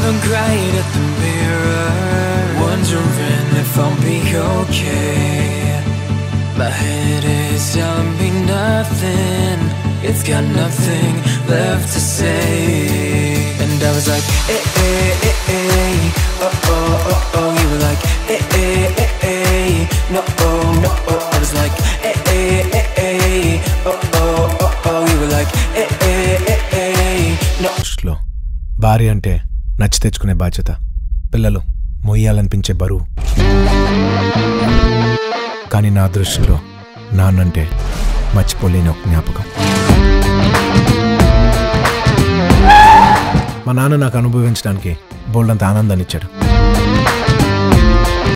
look right at the mirror, wondering if I'll be okay. My head is telling me nothing, it's got nothing left to say. And I was like, eh, eh, eh, eh, oh, oh, oh, oh. You were like, eh, eh, eh, eh, no, oh, no, oh. I was like, eh, eh, eh, eh, oh, oh, oh, oh. You were like, eh, eh, eh, eh, no. దృష్టిలో భార్య అంటే నచ్చి తెచ్చుకునే బాధ్యత, పిల్లలు మొయ్యాలనిపించే బరువు. కానీ నా దృష్టిలో నాన్నంటే మర్చిపోలేని ఒక జ్ఞాపకం. మా నాన్న నాకు అనుభవించడానికి బోల్డంత ఆనందాన్ని ఇచ్చాడు.